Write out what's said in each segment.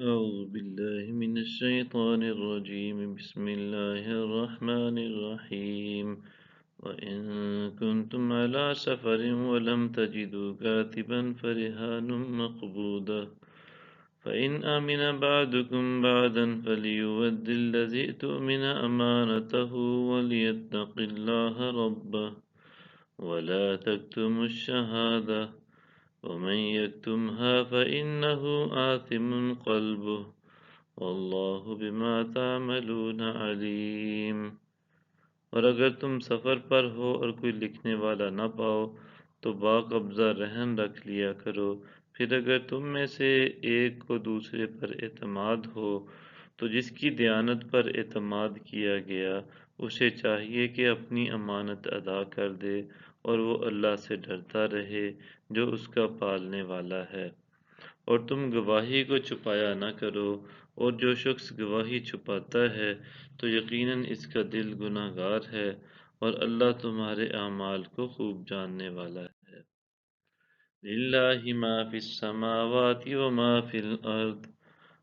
أعوذ بالله من الشيطان الرجيم بسم الله الرحمن الرحيم وإن كنتم على سفر ولم تجدوا كاتبا فرهان مقبوضة فإن آمن بعضكم بعضا فليؤد الذي اؤتمن أمانته وليتق الله ربه ولا تكتموا الشهادة ومن يكتمها فإنه آثم قلبه واللہ بما تعملون علیم۔ اور اگر تم سفر پر ہو اور کوئی لکھنے والا نہ پاؤ تو باقبضہ رہن رکھ لیا کرو۔ پھر اگر تم میں سے ایک کو دوسرے پر اعتماد ہو تو جس کی دیانت پر اعتماد کیا گیا اسے چاہیے کہ اپنی امانت ادا کر دے اور وہ اللہ سے ڈرتا رہے جو اس کا پالنے والا ہے۔ اور تم گواہی کو چھپایا نہ کرو، اور جو شخص گواہی چھپاتا ہے تو یقیناً اس کا دل گناہ گار ہے، اور اللہ تمہارے اعمال کو خوب جاننے والا ہے۔ للہ ما فی السماوات وما فی الارض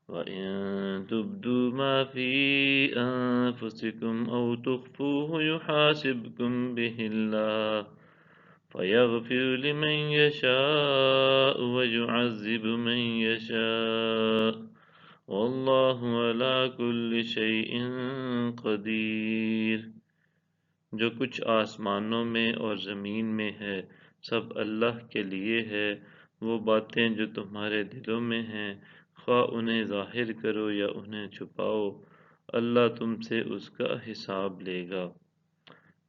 وَإِن تُبْدُوا مَا فِي أَنفُسِكُمْ أَوْ تُخْفُوهُ يُحَاسِبْكُم بِهِ اللَّهُ فَيَغْفِرُ لِمَن يَشَاءُ وَيُعَذِّبُ مَن يَشَاءُ وَاللَّهُ عَلَى كُلِّ شَيْءٍ قَدِيرٌ۔ جو کچھ آسمانوں میں اور زمین میں ہے سب اللہ کے لیے ہے۔ وہ باتیں جو تمہارے دلوں میں ہیں خواہ انہیں ظاہر کرو یا انہیں چھپاؤ، اللہ تم سے اس کا حساب لے گا۔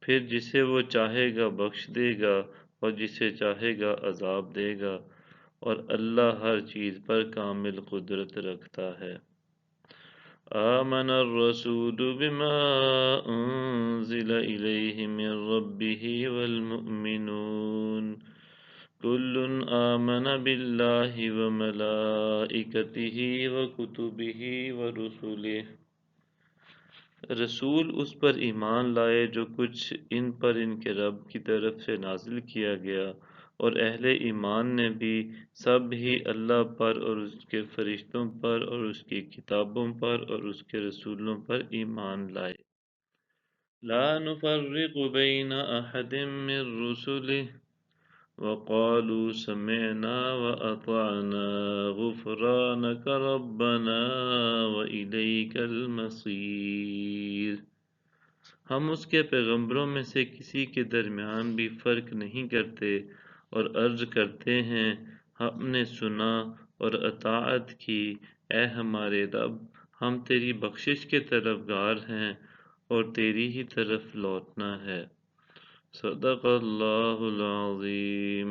پھر جسے وہ چاہے گا بخش دے گا اور جسے چاہے گا عذاب دے گا، اور اللہ ہر چیز پر کامل قدرت رکھتا ہے۔ آمن الرسول بما انزل الیہ من ربہ والمؤمنون کل آمن باللہ وملائکتہ وکتبہ ورسلہ۔ رسول اس پر ایمان لائے جو کچھ ان پر ان کے رب کی طرف سے نازل کیا گیا، اور اہل ایمان نے بھی سب ہی اللہ پر اور اس کے فرشتوں پر اور اس کی کتابوں پر اور اس کے رسولوں پر ایمان لائے۔ لا نفرق بین احد من رسلہ وقالوا سمعنا وأطعنا غفرانك ربنا وإليك المصير۔ ہم اس کے پیغمبروں میں سے کسی کے درمیان بھی فرق نہیں کرتے اور عرض کرتے ہیں ہم نے سنا اور اطاعت کی، اے ہمارے رب ہم تیری بخشش کے طلبگار ہیں اور تیری ہی طرف لوٹنا ہے۔ صدق اللہ العظیم۔